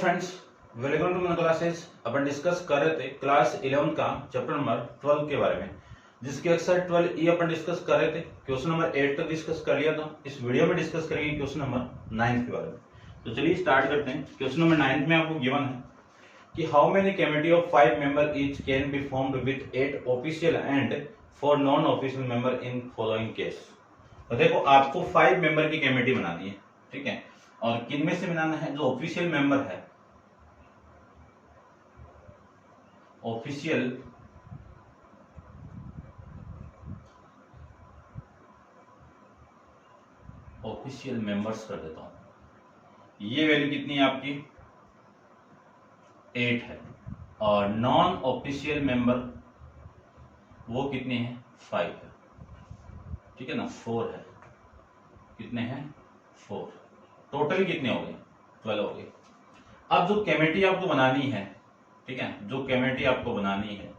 Friends, welcome to my classes. अपन discuss कर रहे थे क्लास 11 का चैप्टर नंबर 12 के बारे में, जिसके एक्सरसाइज 12 ई अपन डिस्कस कर रहे थे। क्वेश्चन नंबर 8 तक डिस्कस कर लिया था। इस वीडियो में डिस्कस करेंगे क्वेश्चन नंबर 9 के बारे में। तो चलिए स्टार्ट करते हैं। क्वेश्चन नंबर 9 में आपको गिवन है कि how many committee of 5 member each can be formed with 8 official and 4 non official member in following case. तो देखो, आपको 5 मेंबर की कमेटी बनानी है, ठीक है, और किन में से बनाना है? जो ऑफिशियल मेंबर है, ऑफिशियल मेंबर्स कर देता हूं। ये वैल्यू कितनी है आपकी? 8 है। और नॉन ऑफिशियल मेंबर वो कितने हैं? 5 है, ठीक है ना, 4 है। कितने हैं? 4। टोटल कितने हो गए? 12 हो गए। अब जो कमेटी आपको बनानी है, ठीक है, जो कमेटी आपको बनानी है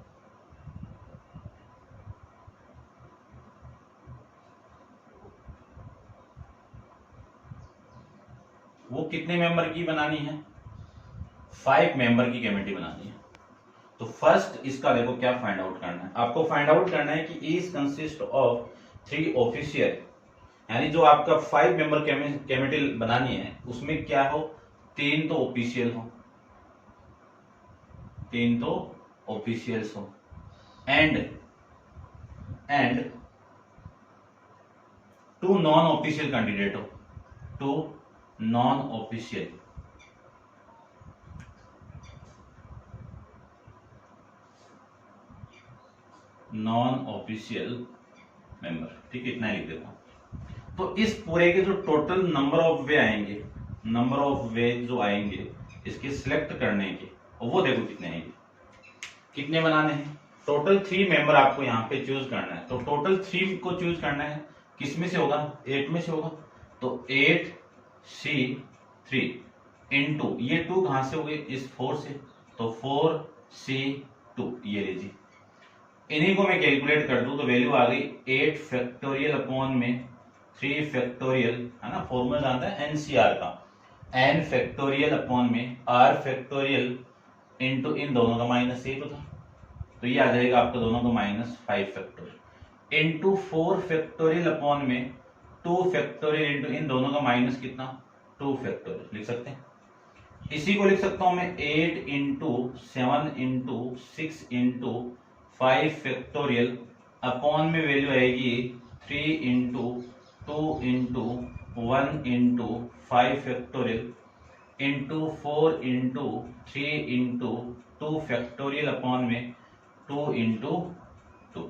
वो कितने मेंबर की बनानी है? 5 मेंबर की कमेटी बनानी है। तो फर्स्ट इसका देखो क्या फाइंड आउट करना है। आपको फाइंड आउट करना है कि ईच कंसिस्ट ऑफ 3 ऑफिशियल, यानी जो आपका 5 मेंबर कमेटी बनानी है उसमें क्या हो? 3 तो ऑफिशियल हो, 3 तो ऑफिशियल्स हो, एंड 2 नॉन ऑफिशियल कैंडिडेट हो, 2 नॉन ऑफिशियल मेंबर, ठीक है, इतना ही लिख देता हूं। तो इस पूरे के जो टोटल नंबर ऑफ वे जो आएंगे इसके सिलेक्ट करने के, और वो देखो कितने आएंगे, कितने बनाने हैं? टोटल 3 मेंबर आपको यहाँ पे चूज करना है। तो टोटल 3 को चूज करना है, किस में से होगा? 8 में से होगा। तो 8C3 इंटू ये 2 कहां से हो गए? इस 4 से, तो 4C2, ये लीजिए। इन्हीं को मैं कैलकुलेट कर दूं तो वैल्यू आ गई 8 फैक्टोरियल अपॉन में 3 फैक्टोरियल, है ना, फॉर्मूला जानता है एनसीआर का, n फैक्टोरियल अपॉन में r फैक्टोरियल इंटू इन दोनों का -8 होता, तो ये आ जाएगा आपका दोनों का -5 फैक्टोरियल इंटू 4 फैक्टोरियल अपॉन में 2 फैक्टोरियल इंटू इन दोनों का माइनस कितना? 2 फैक्टोरियल लिख सकते हैं। इसी को लिख सकता हूं मैं 8 into 7 into 6 into 5 factorial upon में वैल्यू आएगी 3 into 2 into 1 into 5 factorial into 4 into 3 into 2 factorial upon में 2 इंटू 2,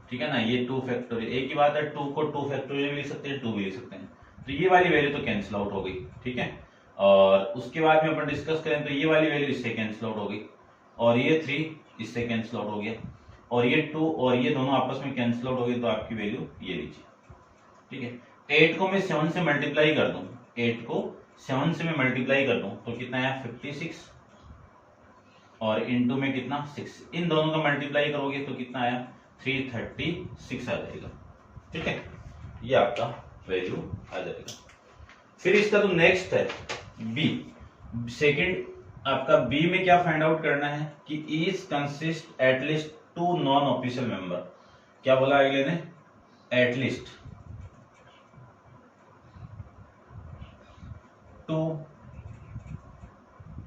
ठीक है ना। ये 2 फैक्टोरियल, एक ही बात है, 2 को 2 फैक्टोरियल भी लिख सकते हैं, 2 भी लिख सकते हैं। तो ये वाली वैल्यू तो कैंसिल आउट हो गई, ठीक है। और उसके बाद में अपन डिस्कस करें तो ये वाली वैल्यू इससे कैंसिल आउट हो गई, और ये 3 इससे कैंसिल आउट हो गया, और ये 2 और ये दोनों आपस में कैंसिल आउट हो गई। तो आपकी वैल्यू ये लीजिए, ठीक है। 8 को मैं 7 से मल्टीप्लाई कर दूं, 8 को 7 से मैं मल्टीप्लाई कर दूं तो कितना आया? 56, और इंटू में कितना? 6। इन दोनों का मल्टीप्लाई करोगे तो कितना आया? 336 आ जाएगा, ठीक है। ये आपका वैल्यू आ जाएगा। फिर इसका तो नेक्स्ट है बी। सेकंड आपका बी में क्या फाइंड आउट करना है कि each consist at least 2 non official member. क्या बोला अगले ने? एटलीस्ट 2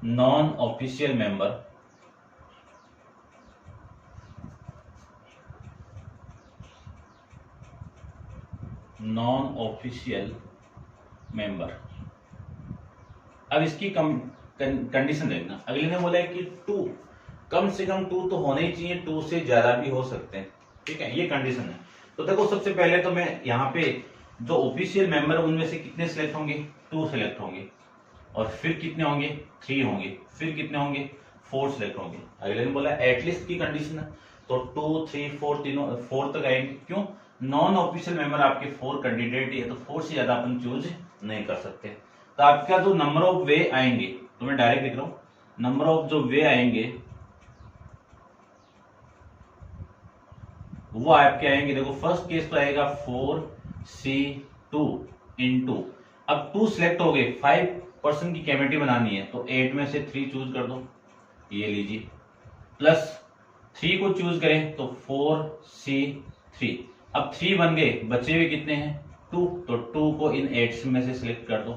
नॉन ऑफिशियल मेंबर अब इसकी कंडीशन देखना। अगले ने बोला है कि 2 कम से कम 2 तो होने ही चाहिए, 2 से ज्यादा भी हो सकते हैं, ठीक है, ये कंडीशन है। तो देखो, सबसे पहले तो मैं यहाँ पे जो ऑफिशियल मेंबर उनमें से कितने सिलेक्ट होंगे? 2 सिलेक्ट होंगे, और फिर कितने होंगे? 3 होंगे, फिर कितने होंगे? 4 सिलेक्ट होंगे। अगले ने बोला एटलीस्ट की कंडीशन है, तो 2, 3, 4 तीनों 4 तक आएंगे। क्यों? नॉन ऑफिशियल मेंबर आपके 4 कैंडिडेट है, तो 4 से ज्यादा अपन चूज नहीं कर सकते। तो आपका जो नंबर ऑफ वे आएंगे, तो मैं डायरेक्ट लिख रहा हूं, नंबर ऑफ जो वे आएंगे वो आपके आएंगे, देखो फर्स्ट केस तो आएगा 4C2 इंटू, अब 2 सिलेक्ट हो गए, 5 पर्सन की केमिटी बनानी है तो 8 में से 3 चूज कर दो, ये लीजिए, प्लस 3 को चूज करें तो 4C3। अब 3 बन गए, बचे हुए कितने हैं 2, तो 2 को इन 8 में से सिलेक्ट कर दो,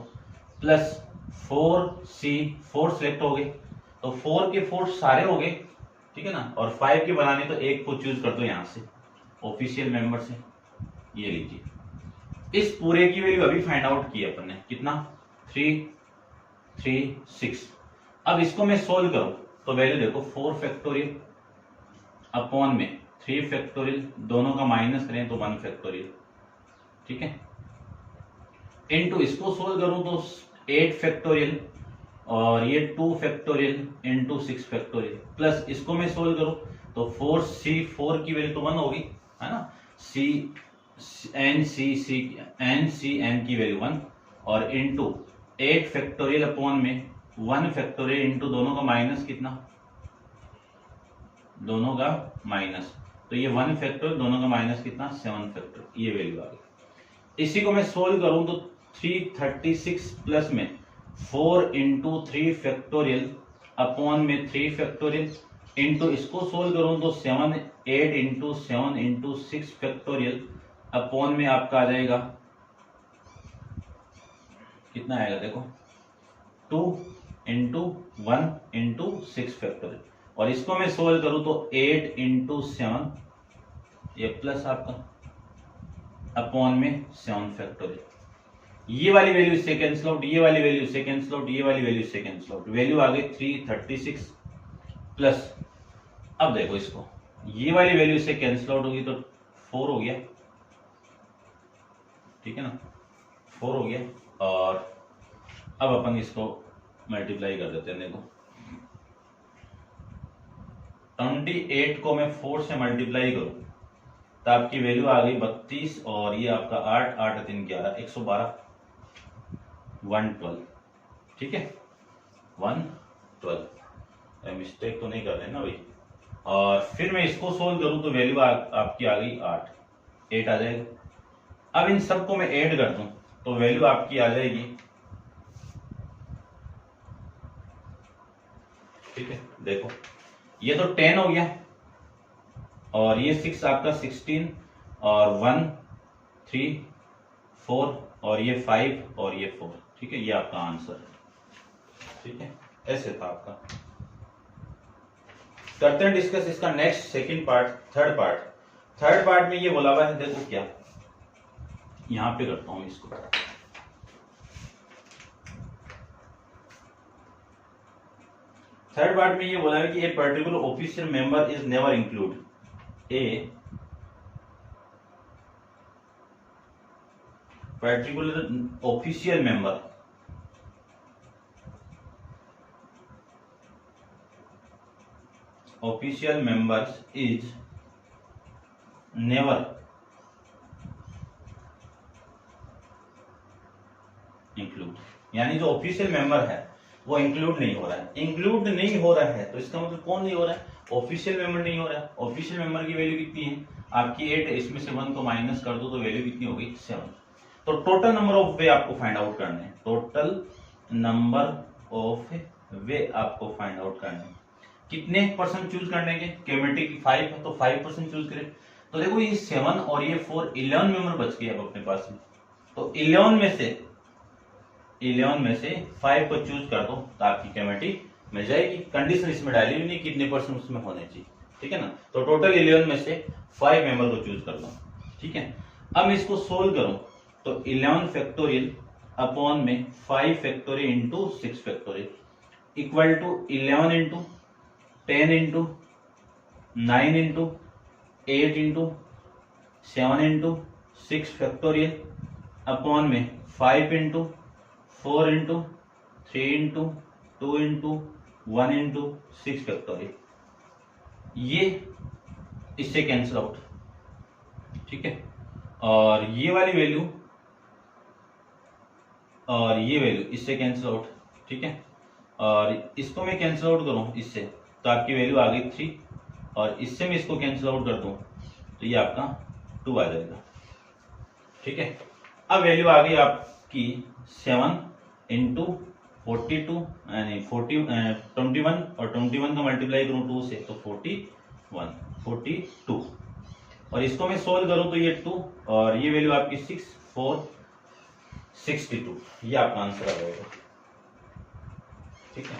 प्लस 4C4 सिलेक्ट हो गए, तो 4 के 4 सारे हो गए, ठीक है ना, और 5 के बनाने तो एक को चूज कर दो यहां से ऑफिशियल मेंबर से, ये लीजिए। इस पूरे की वैल्यू अभी फाइंड आउट की अपन ने, कितना 336। अब इसको मैं सोल्व करूं तो वैल्यू देखो 4 फैक्टोरियल अपॉन में 3 फैक्टोरियल, दोनों का माइनस करें तो 1 फैक्टोरियल, ठीक है, इनटू इसको सोल्व करूं तो 8 फैक्टोरियल और ये 2 फैक्टोरियल इनटू 6 फैक्टोरियल, प्लस इसको मैं सोल्व करूं तो 4C4 की वैल्यू तो 1 होगी, है ना, एन सी एन की वैल्यू 1 और इनटू 8 फैक्टोरियल अपॉन में 1 फैक्टोरियल इनटू दोनों का माइनस कितना, दोनों का माइनस, तो ये 1 फैक्टोरियल, दोनों का माइनस कितना 7 फैक्टोरियल, ये वैल्यू आ गई। इसी को मैं सोल्व करूं तो 336 प्लस में 4 इंटू 3 फैक्टोरियल अपॉन में 3 फैक्टोरियल इंटू इसको सोल्व करूं तो 8 इंटू 7 इंटू 6 फैक्टोरियल अपॉन में आपका आ जाएगा, कितना आएगा देखो 2 इंटू 1 इंटू 6 फैक्टोरियल, और इसको मैं सोल्व करूं तो 8 इंटू 7 ये प्लस आपका अपॉन में 7 फैक्टोरियल, ये वाली वैल्यू इससे कैंसिल आउट, ये वाली वैल्यू इससे कैंसिल आउट, ये वाली वैल्यू इससे कैंसिल आउट, वैल्यू आ गई 336 प्लस, अब देखो इसको, ये वाली वैल्यू इससे कैंसिल आउट होगी तो 4 हो गया, ठीक है ना, 4 हो गया, और अब अपन इसको मल्टीप्लाई कर देते हैं। देखो 28 को मैं 4 से मल्टीप्लाई करूं तो आपकी वैल्यू आ गई 32 और ये आपका 8 8 3 11 112 112, ठीक है 112, मिस्टेक तो नहीं कर रहे ना भाई। और फिर मैं इसको सोल्व करूं तो वैल्यू आपकी आ गई 8 आ जाएगा। अब इन सबको मैं ऐड कर दूं तो वैल्यू आपकी आ जाएगी, ठीक है, देखो ये तो 10 हो गया और ये 6 आपका 16 और 1 3 4 और ये 5 और ये 4, ठीक है, ये आपका आंसर है, ठीक है, ऐसे था आपका। करते हैं डिस्कस इसका next second part, third part में ये बोला हुआ है, देखो क्या, यहां पे करता हूं इसको, थर्ड पार्ट में ये बोला है कि a particular official member is never include, a particular official member is never include, यानी जो ऑफिशियल मेंबर है वो इंक्लूड नहीं हो रहा है। इंक्लूड नहीं हो रहा है तो इसका मतलब कौन नहीं हो रहा है, ऑफिशियल मेंबर नहीं हो रहा है। ऑफिशियल मेंबर की वैल्यू कितनी है आपकी 8 है, इसमें से 1 को माइनस कर दो तो वैल्यू कितनी होगी 7। तो टोटल नंबर ऑफ वे आपको फाइंड आउट करने हैं, टोटल नंबर ऑफ वे आपको फाइंड आउट करने हैं। कितने परसेंट चूज करने के, केमिटी 5 है तो 5% चूज करें। तो देखो ये 7 और ये 4 11 मेंबर बच गए अब अपने पास में, तो 11 में से 5 को चूज कर दो तो आपकी केमिटी मिल जाएगी। कंडीशन इसमें डाली हुई नहीं कितने परसेंट उसमें होने चाहिए, ठीक है ना। तो टोटल 11 में से 5 मेंबर को चूज कर दो, ठीक है। अब मैं इसको सोल्व करूं तो 11 फैक्टोरियल अपॉन में 5 factorial into 6 factorial equal to 11 into 10 into 9 into 8 into 7 into 6 factorial upon में 5 into 4 into 3 into 2 into 1 into 6 factorial, ये इससे कैंसिल आउट, ठीक है। और ये वाली वैल्यू और ये वैल्यू इससे कैंसिल आउट, ठीक है। और इसको मैं कैंसिल आउट करूं इससे तो आपकी वैल्यू आ गई 3 और इससे मैं इसको कैंसिल आउट कर दूं तो ये आपका 2 आ जाएगा, ठीक है। अब वैल्यू आ गई आपकी 7 इंटू 42 यानी 21 और 21 का मल्टीप्लाई करूँ 2 से तो 41 42 और इसको मैं सोल्व करूँ तो ये 2 और ये वैल्यू आपकी 6 4 62 ये आपका आंसर आ जाएगा। ठीक है,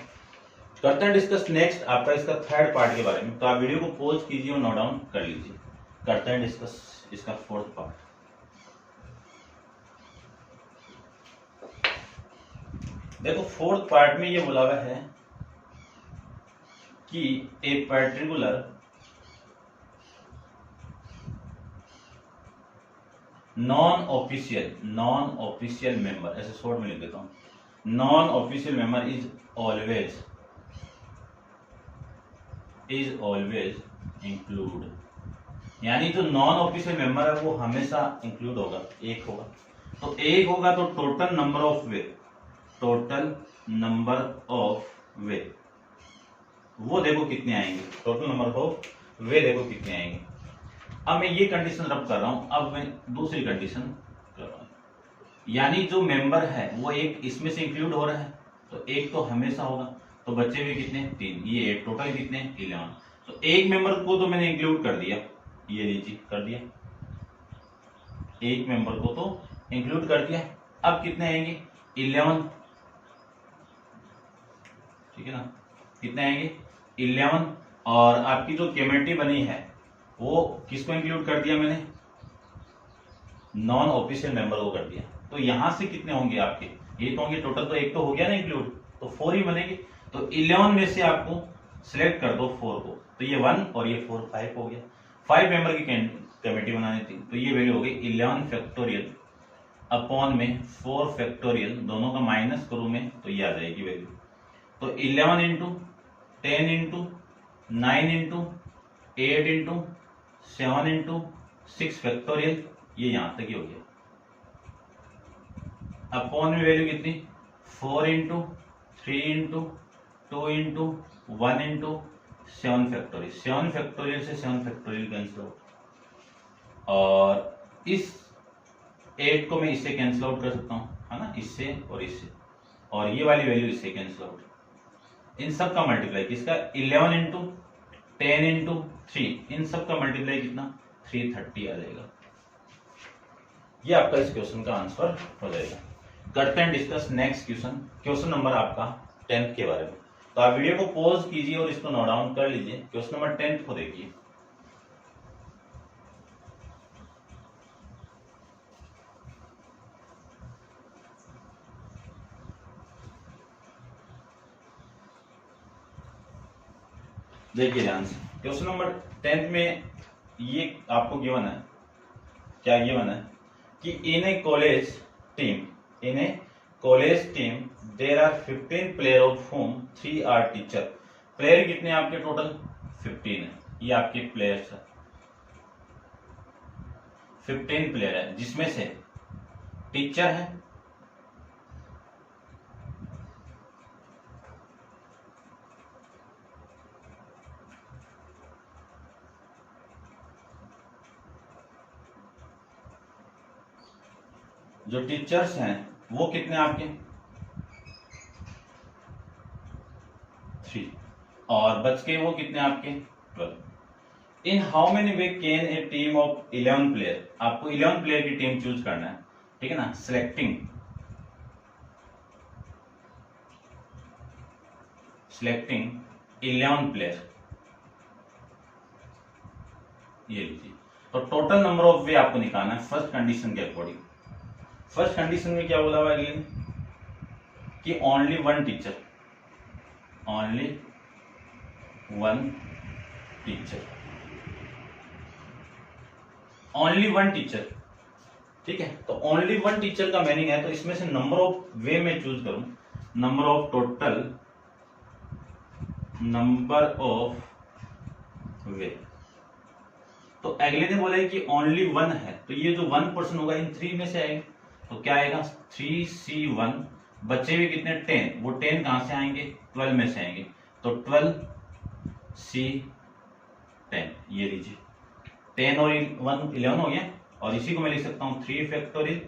करते हैं डिस्कस नेक्स्ट आपका इसका थर्ड पार्ट के बारे में। तो आप वीडियो को पॉज कीजिए और नोट डाउन कर लीजिए। करते हैं डिस्कस इसका फोर्थ पार्ट। देखो फोर्थ पार्ट में ये बोला हुआ है कि a particular non official member, ऐसे शॉर्ट में लिख देता हूं, non official member is always include, यानी जो नॉन ऑफिशियल मेंबर है वो हमेशा इंक्लूड होगा, एक होगा। तो एक होगा तो टोटल नंबर ऑफ वे वो देखो कितने आएंगे, टोटल नंबर ऑफ वे देखो कितने आएंगे। अब मैं ये कंडीशन रब कर रहा हूं, अब मैं दूसरी कंडीशन कर रहा हूं, यानी जो मेंबर है वो एक इसमें से इंक्लूड हो रहा है तो एक तो हमेशा होगा, तो बच्चे भी कितने 3, ये टोटल कितने 11। तो एक मेंबर को तो मैंने इंक्लूड कर दिया, ये लीजिए कर दिया, एक मेंबर को तो इंक्लूड कर दिया। अब कितने आएंगे 11, ठीक है ना, कितने आएंगे 11। और आपकी जो कमेटी बनी है वो किसको इंक्लूड कर दिया मैंने, नॉन ऑफिशियल मेंबर को कर दिया। तो यहां से कितने होंगे आपके, ये तो होंगे टोटल, तो एक तो हो गया ना इंक्लूड, तो 4 ही बनेंगे। तो 11 में से आपको सिलेक्ट कर दो 4 को, तो ये 1 और ये 4 5 हो गया। 5 मेंबर की कमेटी बनानी थी तो ये वैल्यू हो गई 11 फैक्टोरियल अपॉन में 4 फैक्टोरियल, दोनों का माइनस करूं मैं तो ये आ जाएगी वैल्यू। तो 11 into 10 into 9 into 8 into 7 into 6 factorial, ये यहां तक ही हो गया। अपॉन में वैल्यू कितनी 4 into 3 into 2 into 1 into 7 factorial, 7 factorial से 7 फैक्टोरियल कैंसिल आउट, और इस 8 को मैं इससे कैंसिल आउट कर सकता हूं, है ना, इससे और इससे, और ये वाली वैल्यू इससे कैंसिल आउट। इन सब का मल्टीप्लाई किसका 11 इंटू 10 इंटू 3, इन सब का मल्टीप्लाई कितना 330 आ जाएगा। ये आपका इस क्वेश्चन का आंसर हो जाएगा। करते हैं डिस्कस नेक्स्ट क्वेश्चन नंबर आपका 10th के बारे में। तो आप वीडियो को पॉज कीजिए और इसको नोट डाउन कर लीजिए। क्वेश्चन नंबर 10th को देखिए। देखिए ध्यान से, क्वेश्चन नंबर 10th में ये आपको गिवन है, क्या गिवन है कि in a college team there are 15 player of whom 3 are teacher. Player कितने आपके टोटल 15 है, ये आपके प्लेयर्स है 15 प्लेयर है, जिसमें से टीचर है जो टीचर्स हैं वो कितने आपके 3, और बच के वो कितने आपके 12। In how many way can a team of 11 player, आपको 11 प्लेयर की टीम चूज करना है, ठीक है ना। सिलेक्टिंग 11 प्लेयर, ये लीजिए। तो टोटल नंबर ऑफ वे आपको निकालना है फर्स्ट कंडीशन के अकॉर्डिंग। फर्स्ट कंडीशन में क्या बोला हुआ है कि ओनली वन टीचर, ठीक है। तो ओनली वन टीचर का मीनिंग है, तो इसमें से नंबर ऑफ वे में चूज करूं, नंबर ऑफ वे। तो अगले ने बोला है कि ओनली वन है, तो ये जो 1% होगा इन 3 में से आएगा, तो क्या आएगा 3C1, बच्चे भी कितने 10, वो 10 कहां से आएंगे 12 में से आएंगे, तो 12C10, ये लीजिए 10 और 1 11 हो गया। और इसी को मैं लिख सकता हूं 3 फैक्टोरियल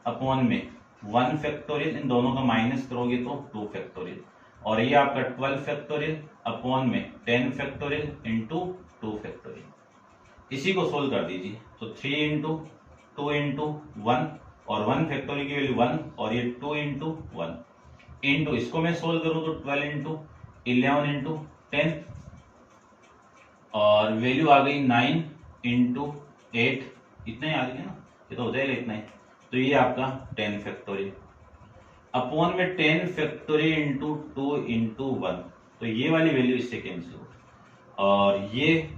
अपॉन में 1 फैक्टोरियल, इन दोनों का माइनस करोगे तो 2 फैक्टोरियल, और ये आपका 12 फैक्टोरियल अपॉन में 10 फैक्टोरियल इंटू 2 फैक्टोरियल। इसी को सोल्व कर दीजिए, तो 3 इंटू 2 इंटू 1, और 1 फैक्टोरियल की वैल्यू 1, और ये 2 इंटू 1 इंटू, इसको मैं सोल्व करूं तो 12 इंटू 11 इंटू 10, और वैल्यू आ गई 9 इंटू 8, इतना ही आ गया ना, ये तो हो जाएगा इतना ही। तो ये आपका 10 फैक्टोरियल अपॉन में 10 फैक्टोरियल इंटू 2 इंटू 1, तो ये वाली वैल्यू इससे कैंसिल आउट, और ये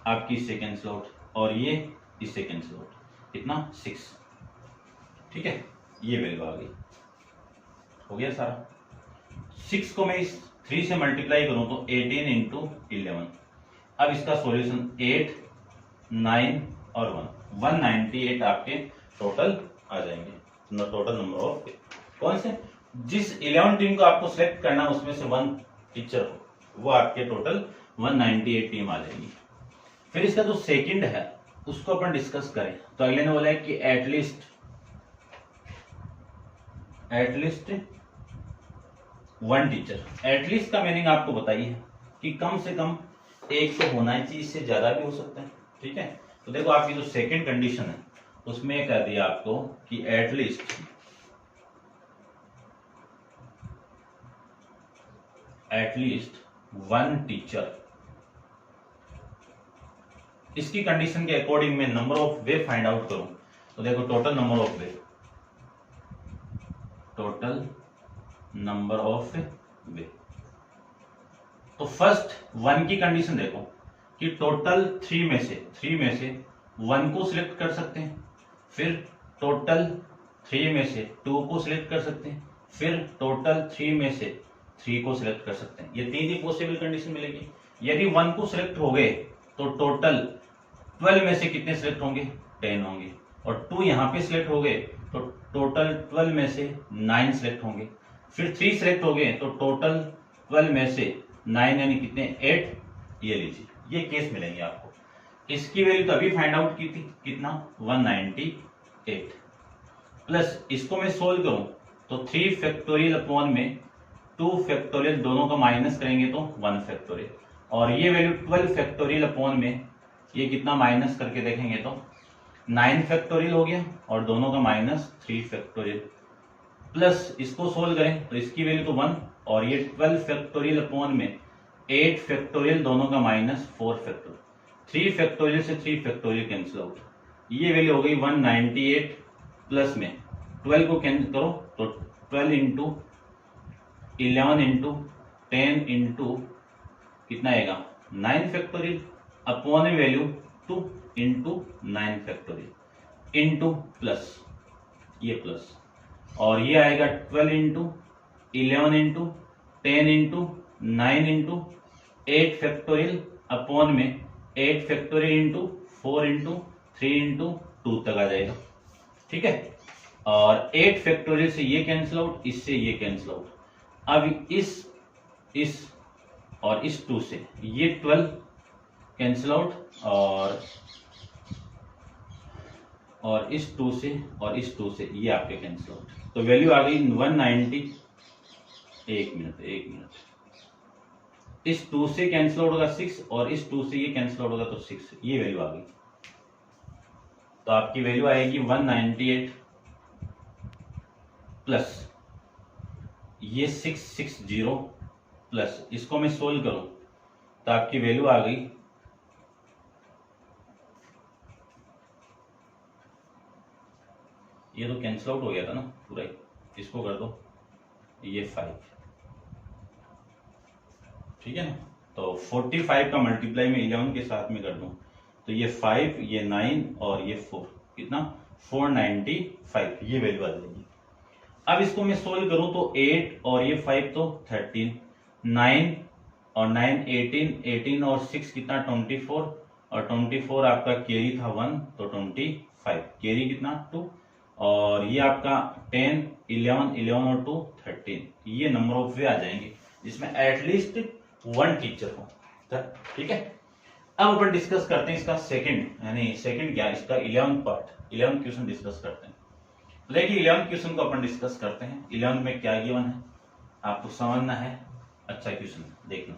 आपकी इससे कैंसिल आउट, और ये इससे कैंसिल आउट, कितना 6। ठीक है, ये वैल्यू आ गई, हो गया सारा। 6 को मैं इस 3 से मल्टीप्लाई करूं तो 18 इंटू 11। अब इसका सॉल्यूशन 8, 9 और 198 आपके टोटल आ जाएंगे, टोटल नंबर ऑफ कौन से, जिस 11 टीम को आपको सिलेक्ट करना उसमें से 1 टीचर हो, वो आपके टोटल 198 टीम आ जाएगी। फिर इसका जो सेकंड है उसको अपन डिस्कस करें, तो अगले ने बोला है कि एटलीस्ट 1 टीचर। एटलीस्ट का मीनिंग आपको बताइए कि कम से कम एक तो होना ही चाहिए, इससे ज्यादा भी हो सकता है। ठीक है, तो देखो आपकी जो सेकंड कंडीशन है उसमें कह दिया आपको कि एटलीस्ट 1 टीचर। इसकी कंडीशन के अकॉर्डिंग मैं number of way find out करूं, तो देखो टोटल नंबर ऑफ वे, तो फर्स्ट 1 की कंडीशन देखो कि टोटल 3 में से 1 को सिलेक्ट कर सकते हैं, फिर टोटल 3 में से 2 को सिलेक्ट कर सकते हैं, फिर टोटल 3 में से 3 को सिलेक्ट कर सकते हैं। ये 3 ही पॉसिबल कंडीशन मिलेगी। यदि 1 को सिलेक्ट हो गए तो टोटल 12 में से कितने सिलेक्ट होंगे, 10 होंगे, और 2 यहाँ पे सिलेक्ट हो गए तो टोटल 12 में से 9 सिलेक्ट होंगे, फिर 3 सिलेक्ट हो गए तो टोटल 12 में से 9 यानी कितने, 8। ये लीजिए, ये केस मिलेंगे आपको। इसकी वैल्यू तो अभी फाइंड आउट की थी, कितना 198, प्लस इसको मैं सोल्व करूं तो 3 फैक्टोरियल अपॉन में 2 फैक्टोरियल, दोनों का माइनस करेंगे तो 1 फैक्टोरियल, और ये वैल्यू 12 फैक्टोरियल अपॉन में ये कितना माइनस करके देखेंगे तो 9 फैक्टोरियल हो गया, और दोनों का माइनस 3 फैक्टोरियल, प्लस इसको सोल्व करें तो इसकी वैल्यू तो 1, और ये 12 फैक्टोरियल अपॉन में 8 फैक्टोरियल, दोनों का माइनस 4 फैक्टोरियल, 3 फैक्टोरियल से 3 फैक्टोरियल कैंसिल आउट, ये वैल्यू हो गई 198, प्लस में 12 को कैंसिल करो तो 12 इंटू 11 इंटू 10 इंटू कितना आएगा 9 factorial, upon value 2 into 9 factorial into plus, ये प्लस, और ये आएगा 12 into 11 into 10 into 9 into 8 factorial upon में 8 फैक्टोरियल इंटू 4 इंटू 3 इंटू 2 तक आ जाएगा। ठीक है, और 8 फैक्टोरियल से ये कैंसिल आउट, इससे ये कैंसिल आउट। अब इस और इस 2 से ये 12 कैंसिल आउट, और इस 2 से और इस 2 से ये आपके कैंसिल आउट, तो वैल्यू आ गई 190। एक मिनट, इस 2 से कैंसिल आउट होगा 6, और इस 2 से ये कैंसिल आउट होगा तो 6, ये वैल्यू आ गई। तो आपकी वैल्यू आएगी 198 प्लस ये 660 प्लस, इसको मैं सोल्व करूं तो आपकी वैल्यू आ गई, ये तो कैंसिल आउट हो गया था ना पूरा ही, इसको कर दो ये 5। ठीक है ना, तो 45 का मल्टीप्लाई में 11 के साथ में कर दूं तो ये 5, ये 9 और ये 4, कितना 495, ये वैल्यू आ जाएगी। अब इसको मैं सोल्व करूं तो 8 और ये 5 तो 13, 9 और 9 18 और 6 कितना 24, और 24 आपका कैरी था 1 तो 25, कैरी कितना 2, और ये आपका 10 11 और 2 13, ये नंबर ऑफ वे आ जाएंगे जिसमें एटलीस्ट 1 टीचर हो। ठीक है, अब अपन डिस्कस करते हैं इसका सेकंड, यानी सेकंड क्या, इसका 11 क्वेश्चन डिस्कस करते हैं। देखिए 11th क्वेश्चन को अपन डिस्कस करते हैं। 11th में क्या गिवन है आपको समझना है। अच्छा क्वेश्चन देखना।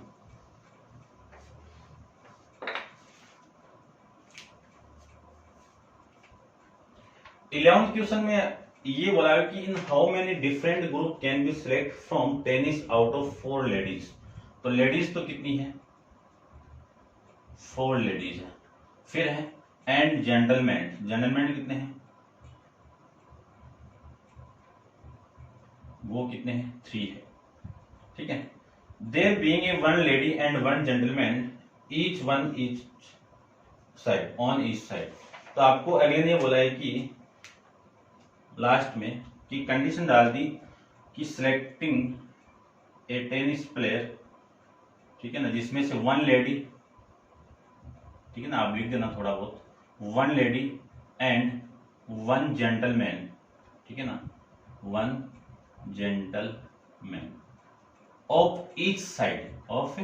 इलेवंथ क्वेश्चन में ये बोला है कि in how many different group can be select from tennis out of 4 ladies. तो लेडीज तो कितनी है 4 लेडीज है। फिर है एंड जेंटलमैन, जेंटलमैन कितने हैं वो कितने हैं 3 है। ठीक है। There being a 1 lady and 1 gentleman each one each side on each side. तो आपको अगले ने बोला है कि लास्ट में कि कंडीशन डाल दी कि सिलेक्टिंग ए टेनिस प्लेयर, ठीक है ना, जिसमें से 1 लेडी, ठीक है ना, आप लिख देना थोड़ा बहुत, 1 लेडी एंड 1 जेंटलमैन, ठीक है ना, 1 gentleman of each side, of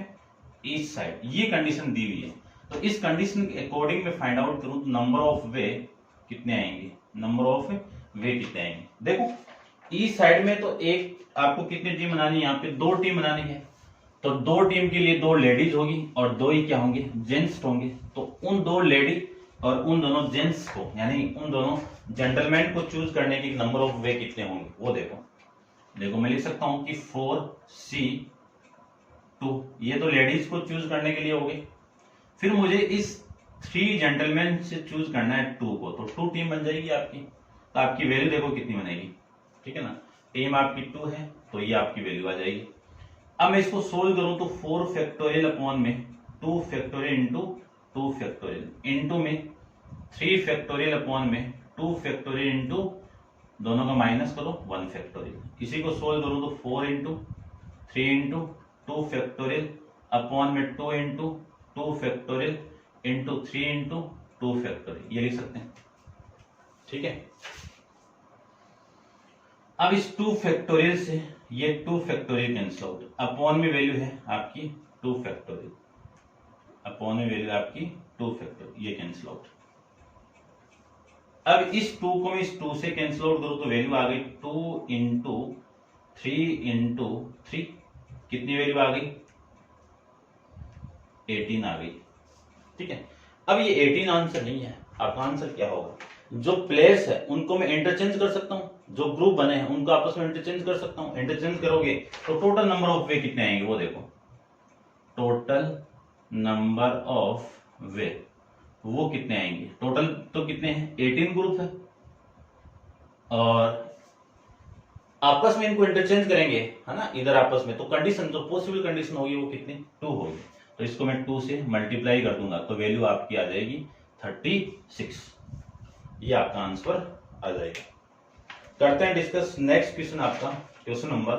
each side, ये कंडीशन दी हुई है। तो इस कंडीशन के अकॉर्डिंग में फाइंड आउट करूं तो नंबर ऑफ वे कितने आएंगे, नंबर ऑफ वे कितने आएंगे। देखो ईच साइड में तो एक आपको कितनी टीम बनानी है, यहाँ पे 2 टीम बनानी है। तो 2 टीम के लिए 2 लेडीज होगी और 2 ही क्या होंगे जेंट्स होंगे। तो उन 2 लेडी और उन दोनों जेंट्स को, यानी उन दोनों जेंटलमैन को चूज करने की नंबर ऑफ वे कितने होंगे वो देखो। देखो मैं लिख सकता हूं कि 4C2, ये तो लेडीज को चूज करने के लिए हो गई। फिर मुझे इस 3 जेंटलमैन से चूज करना है 2 को, तो 2 टीम बन जाएगी आपकी। तो आपकी वैल्यू देखो कितनी बनेगी, ठीक है ना, टीम आपकी 2 है तो ये आपकी वैल्यू आ जाएगी। अब मैं इसको सोल्व करूं तो 4 फैक्टोरियल अपॉन में 2 फैक्टोरियल इंटू 2 फैक्टोरियल इंटू में 3 फैक्टोरियल अपॉन में 2 फैक्टोरियल इंटू दोनों का माइनस करो 1 फैक्टोरियल। इसी को सोल्व करूं तो 4 इंटू 3 इंटू 2 फैक्टोरियल अपॉन में 2 into 2 factorial into 3 into 2 factorial, ये लिख सकते हैं। ठीक है। अब इस 2 फैक्टोरियल से ये 2 फैक्टोरियल कैंसिल आउट, अपॉन में वैल्यू है आपकी 2 फैक्टोरियल, अपॉन में वैल्यू आपकी 2 फैक्टोरियल, ये कैंसिल आउट। अब इस 2 को मैं इस 2 से कैंसिल आउट करूं तो वैल्यू आ गई 2 इंटू 3 इंटू 3, कितनी वैल्यू आ गई 18 आ गई। ठीक है। अब ये 18 आंसर नहीं है, आपका आंसर क्या होगा, जो प्लेयर्स है उनको मैं इंटरचेंज कर सकता हूं, जो ग्रुप बने हैं उनको आपस में इंटरचेंज कर सकता हूं। इंटरचेंज करोगे तो टोटल नंबर ऑफ वे कितने आएंगे वो देखो, टोटल नंबर ऑफ वे वो कितने आएंगे। टोटल तो कितने हैं 18 ग्रुप है और आपस में इनको इंटरचेंज करेंगे, है ना, इधर आपस में, तो कंडीशन जो पॉसिबल कंडीशन होगी वो कितनी 2 होगी। तो इसको मैं 2 से मल्टीप्लाई कर दूंगा तो वैल्यू आपकी आ जाएगी 36, ये आपका आंसर आ जाएगा। करते हैं डिस्कस नेक्स्ट क्वेश्चन, आपका क्वेश्चन नंबर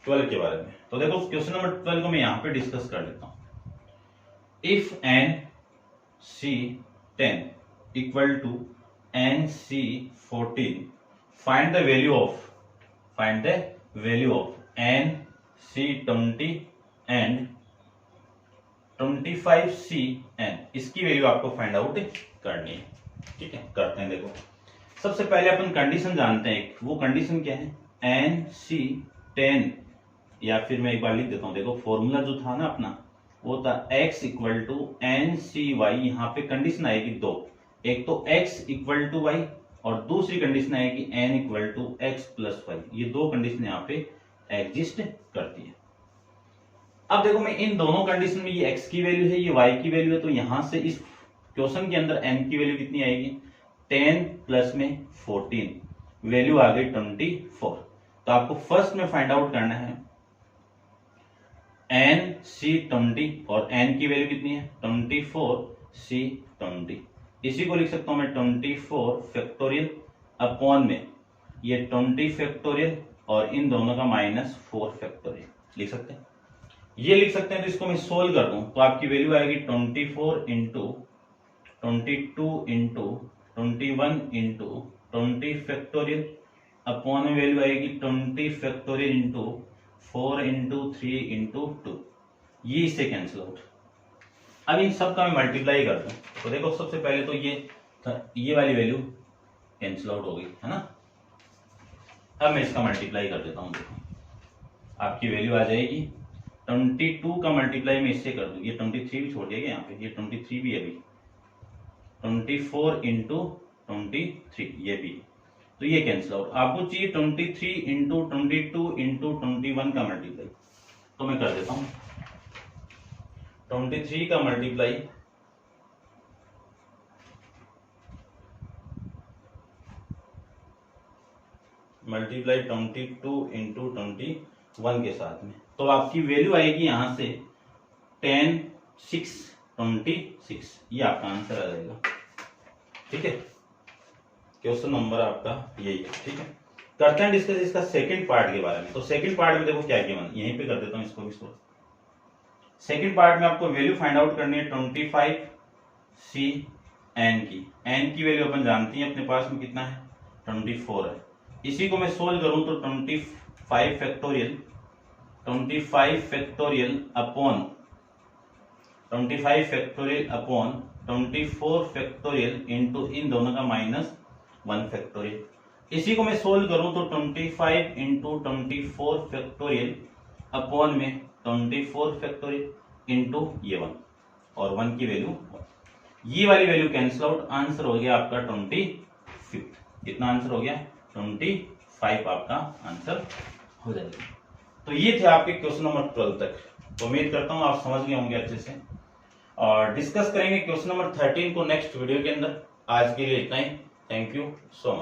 12 के बारे में। तो देखो क्वेश्चन नंबर 12 को मैं यहां पे डिस्कस कर लेता हूं। If NC10 equal to NC14 find the value of NC20 and 25CN, इसकी वैल्यू आपको फाइंड आउट करनी है। ठीक है, करते हैं। देखो सबसे पहले अपन कंडीशन जानते हैं, वो कंडीशन क्या है NC10, या फिर मैं एक बार लिख देता हूं। देखो फॉर्मूला जो था ना अपना वो था x इक्वल टू NCY, यहाँ पे कंडीशन आएगी 2, एक तो x इक्वल टू y और दूसरी कंडीशन आएगी n equal to x plus y। ये 2 कंडीशन यहाँ पे एग्जिस्ट करती है। अब देखो मैं इन दोनों कंडीशन में, ये x की वैल्यू है, ये y की वैल्यू है, तो यहां से इस क्वेश्चन के अंदर n की वैल्यू कितनी आएगी 10 प्लस में 14, वैल्यू आ गई 24। तो आपको फर्स्ट में फाइंड आउट करना है NC20 और n की वैल्यू कितनी है 24C20। इसी को लिख सकता हूं मैं 24 फैक्टोरियल अपॉन में ये 20 फैक्टोरियल और इन दोनों का माइनस 4 फैक्टोरियल लिख सकते हैं, ये लिख सकते हैं। तो इसको मैं सोल्व कर दूं तो आपकी वैल्यू आएगी 24 into 22 into 21 into 20 factorial upon में वैल्यू आएगी 20 फैक्टोरियल इंटू 4 इंटू 3 इंटू 2, ये इससे कैंसिल आउट। अब इन सब का मैं मल्टीप्लाई कर दूं तो देखो सबसे पहले तो ये तो ये वाली वैल्यू कैंसिल आउट हो गई है ना। अब मैं इसका मल्टीप्लाई कर देता हूँ, देखो आपकी वैल्यू आ जाएगी 22 का मल्टीप्लाई मैं इससे कर दूँ, ये 23 भी छोड़ दिया यहाँ पे, ये 23 भी है अभी, 24 इंटू 23 ये भी, तो ये कैंसिल आउट। आपको चाहिए 23 इंटू 22 इंटू 21 का मल्टीप्लाई, तो मैं कर देता हूँ 23 का मल्टीप्लाई मल्टीप्लाई 22 इंटू 21 के साथ में, तो आपकी वैल्यू आएगी यहां से 10 6 26, ये आपका आंसर आ जाएगा। ठीक है, क्वेश्चन नंबर आपका यही है। ठीक है, करते हैं डिस्कस इसका सेकंड पार्ट के बारे में। तो सेकंड पार्ट में देखो क्या किया, यहीं पे कर देता हूं इसको भी। सेकंड पार्ट में आपको वैल्यू फाइंड आउट करनी है 25 सी एन की। एन की वैल्यू अपन जानती हैं, अपने पास में कितना है 24 है। इसी को मैं सोल्व करूं तो 25 फैक्टोरियल अपॉन 24 फैक्टोरियल इंटू इन दोनों का -1 फैक्टोरियल। इसी को मैं सोल्व करूं तो 25 इंटू 24 फैक्टोरियल अपॉन में 24 फैक्टोरियल इंटू ये 1 और 1 की वैल्यू 1। ये वाली वैल्यू कैंसिल आउट, आंसर हो गया आपका 25। कितना आंसर हो गया 25 आपका आंसर हो जाएगा। तो ये थे आपके क्वेश्चन नंबर 12 तक। तो उम्मीद करता हूं आप समझ गए होंगे अच्छे से, और डिस्कस करेंगे क्वेश्चन नंबर 13 को नेक्स्ट वीडियो के अंदर। आज के लिए इतना ही, थैंक यू सो मच।